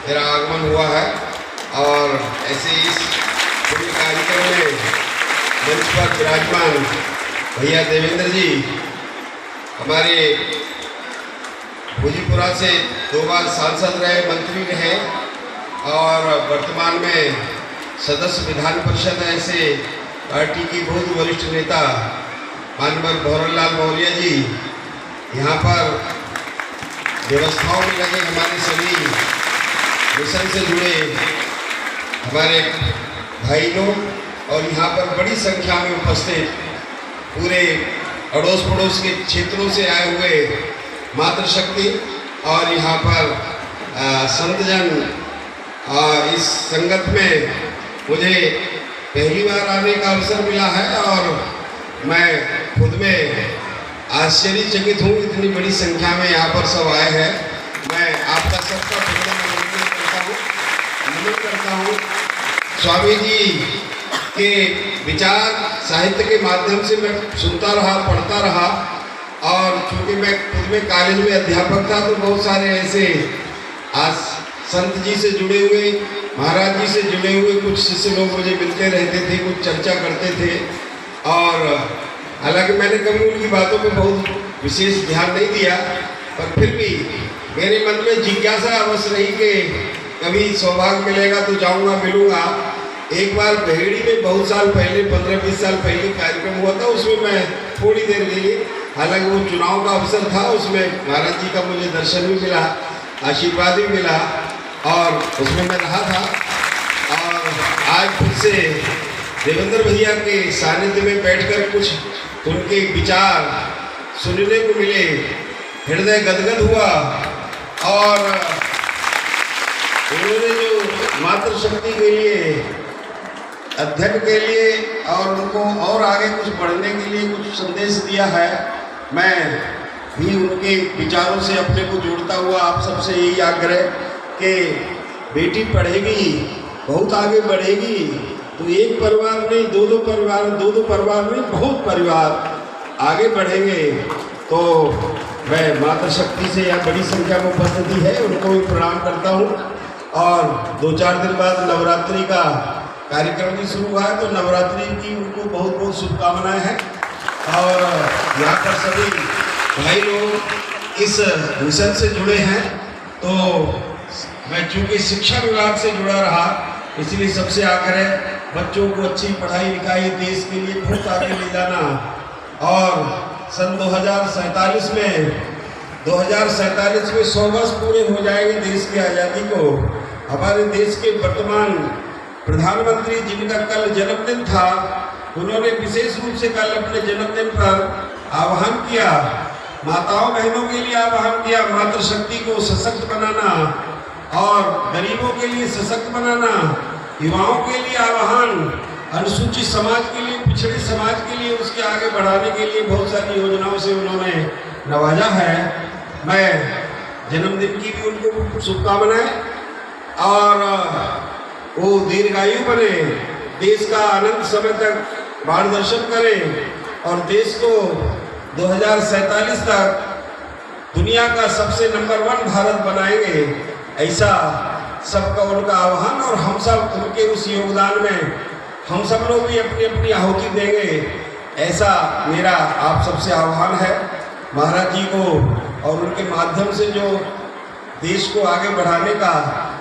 मेरा आगमन हुआ है और ऐसे इस पूरे कार्यक्रम में मंच पर विराजमान भैया देवेंद्र जी हमारे भोजीपुरा से 2 बार सांसद रहे, मंत्री रहे और वर्तमान में सदस्य विधान परिषद है। ऐसे पार्टी की बहुत वरिष्ठ नेता माननीय भंवरलाल मौर्य जी यहाँ पर व्यवस्थाओं में लगे, हमारे सभी मिशन से जुड़े हमारे भाई लोग और यहाँ पर बड़ी संख्या में उपस्थित पूरे अड़ोस पड़ोस के क्षेत्रों से आए हुए मातृशक्ति और यहाँ पर संतजन इस संगत में मुझे पहली बार आने का अवसर मिला है और मैं खुद में आश्चर्यचकित हूँ, इतनी बड़ी संख्या में यहाँ पर सब आए हैं। मैं आपका सबका नमन करता हूँ। स्वामी जी के विचार साहित्य के माध्यम से मैं सुनता रहा, पढ़ता रहा और चूँकि मैं खुद में कॉलेज में अध्यापक था तो बहुत सारे ऐसे आज संत जी से जुड़े हुए, महाराज जी से जुड़े हुए कुछ शिष्य लोग मुझे मिलते रहते थे, कुछ चर्चा करते थे और हालांकि मैंने कभी उनकी बातों पर बहुत विशेष ध्यान नहीं दिया, पर फिर भी मेरे मन में जिज्ञासा अवश्य रही कि कभी सौभाग्य मिलेगा तो जाऊंगा, मिलूंगा। एक बार भेड़ी में बहुत साल पहले 15-20 साल पहले कार्यक्रम हुआ था, उसमें मैं थोड़ी देर के लिए, हालांकि वो चुनाव का अवसर था, उसमें महाराज जी का मुझे दर्शन भी मिला, आशीर्वाद भी मिला और उसमें मैं रहा था। और आज फिर से देवेंद्र भैया के सानिध्य में बैठकर कुछ उनके विचार सुनने को मिले, हृदय गदगद हुआ और उन्होंने जो मातृशक्ति के लिए, अध्ययन के लिए और उनको और आगे कुछ बढ़ने के लिए कुछ संदेश दिया है, मैं भी उनके विचारों से अपने को जोड़ता हुआ आप सबसे यही आग्रह कि बेटी पढ़ेगी, बहुत आगे बढ़ेगी तो एक परिवार नहीं, दो परिवार नहीं, बहुत परिवार आगे बढ़ेंगे। तो मैं मातृशक्ति से यहाँ बड़ी संख्या में उपस्थिति है, उनको भी प्रणाम करता हूँ और 2-4 दिन बाद नवरात्रि का कार्यक्रम भी शुरू हुआ है, तो नवरात्रि की उनको बहुत बहुत शुभकामनाएं हैं। और यहाँ पर सभी भाई लोग इस मिशन से जुड़े हैं, तो मैं चूँकि शिक्षा विभाग से जुड़ा रहा इसलिए सबसे आग्रह बच्चों को अच्छी पढ़ाई लिखाई देश के लिए बहुत आगे ले जाना और सन 2047 में 100 वर्ष पूरे हो जाएंगे देश की आज़ादी को। हमारे देश के वर्तमान प्रधानमंत्री जिनका कल जन्मदिन था, उन्होंने विशेष रूप से कल अपने जन्मदिन पर आह्वान किया, माताओं बहनों के लिए आह्वान किया, मातृशक्ति को सशक्त बनाना और गरीबों के लिए सशक्त बनाना, युवाओं के लिए आह्वान, अनुसूचित समाज के लिए, पिछड़े समाज के लिए, उसके आगे बढ़ाने के लिए बहुत सारी योजनाओं से उन्होंने नवाजा है। मैं जन्मदिन की भी उनको शुभकामनाएं और वो दीर्घायु बने, देश का अनंत समय तक मार्गदर्शन करें और देश को 2047 तक दुनिया का सबसे नंबर 1 भारत बनाएंगे, ऐसा सबका उनका आह्वान। और हम सब उनके उस योगदान में हम सब लोग भी अपनी अपनी आहुति देंगे, ऐसा मेरा आप सबसे आह्वान है। महाराज जी को और उनके माध्यम से जो देश को आगे बढ़ाने का,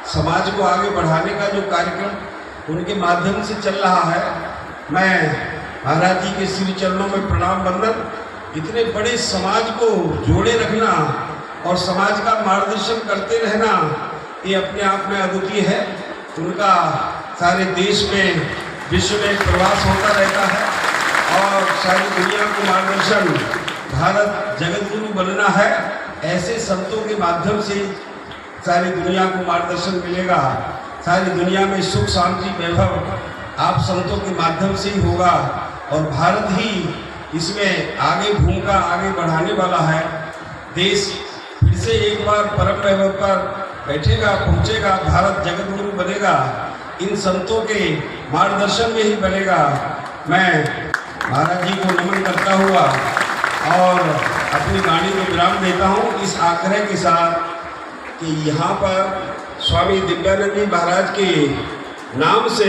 समाज को आगे बढ़ाने का जो कार्यक्रम उनके माध्यम से चल रहा है, मैं महाराज जी के श्री चरणों में प्रणाम वंदन। इतने बड़े समाज को जोड़े रखना और समाज का मार्गदर्शन करते रहना, ये अपने आप में अद्वितीय है। उनका सारे देश में, विश्व में प्रवास होता रहता है और सारी दुनिया को मार्गदर्शन, भारत जगत गुरु बनना है, ऐसे संतों के माध्यम से सारी दुनिया को मार्गदर्शन मिलेगा। सारी दुनिया में सुख शांति वैभव आप संतों के माध्यम से ही होगा और भारत ही इसमें आगे भूमिका आगे बढ़ाने वाला है। देश फिर से एक बार परम वैभव पर बैठेगा, पहुंचेगा, भारत जगत गुरु बनेगा, इन संतों के मार्गदर्शन में ही बनेगा। मैं महाराज जी को नमन करता हुआ और अपनी वाणी को विराम देता हूँ इस आग्रह के साथ कि यहाँ पर स्वामी दिव्यानंद जी महाराज के नाम से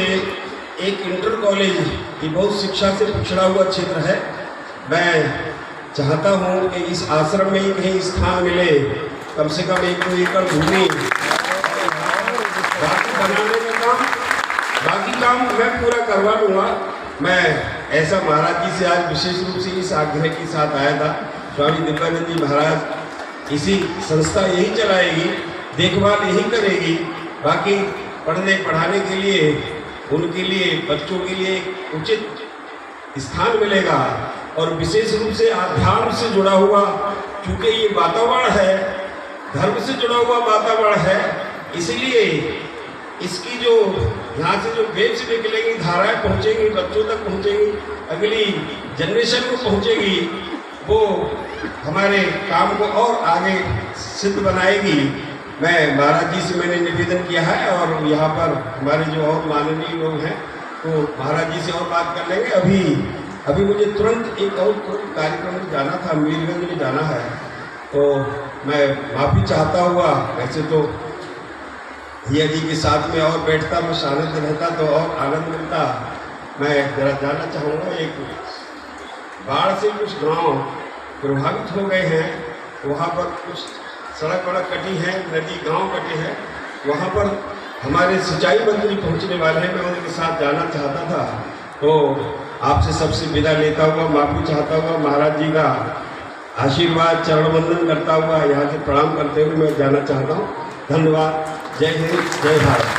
एक इंटर कॉलेज, ये बहुत शिक्षा से पिछड़ा हुआ क्षेत्र है। मैं चाहता हूँ कि इस आश्रम में ही कहीं स्थान मिले, कम से कम 1-2 एकड़ भूमि, बाकी बनाने का काम, बाकी काम मैं पूरा करवा लूँगा। मैं ऐसा महाराज जी से आज विशेष रूप से इस आग्रह के साथ आया था। स्वामी दिव्यानंद जी महाराज इसी संस्था यही चलाएगी, देखभाल यही करेगी, बाकी पढ़ने पढ़ाने के लिए, उनके लिए, बच्चों के लिए एक उचित स्थान मिलेगा। और विशेष रूप से आध्यात्म से जुड़ा हुआ, क्योंकि ये वातावरण है, धर्म से जुड़ा हुआ वातावरण है, इसलिए इसकी जो यहाँ से जो वेव्स निकलेंगी, धाराएं पहुँचेंगी, बच्चों तक पहुँचेंगी, अगली जनरेशन को पहुँचेगी, वो हमारे काम को और आगे सिद्ध बनाएगी। मैं महाराज जी से मैंने निवेदन किया है, और यहाँ पर हमारे जो और माननीय लोग हैं तो महाराज जी से और बात कर लेंगे। अभी मुझे तुरंत एक और कार्यक्रम में जाना था, मीरगंज में जाना है, तो मैं माफ़ी चाहता हुआ, वैसे तो भैया जी के साथ में और बैठता, मैं शांत रहता तो और आनंद मिलता। मैं जरा जानना चाहूँगा, एक बाढ़ से कुछ गांव प्रभावित हो गए हैं, वहाँ पर कुछ सड़क वड़क कटी है, नदी गांव कटे हैं, वहाँ पर हमारे सिंचाई मंत्री पहुँचने वाले हैं। मैं उनके साथ जाना चाहता था, तो आपसे सबसे विदा लेता हुआ, माफ़ी चाहता हुआ, महाराज जी का आशीर्वाद चरण वंदन करता हुआ, यहाँ से प्रणाम करते हुए मैं जाना चाहता हूँ। धन्यवाद। जय हिंद, जय भारत।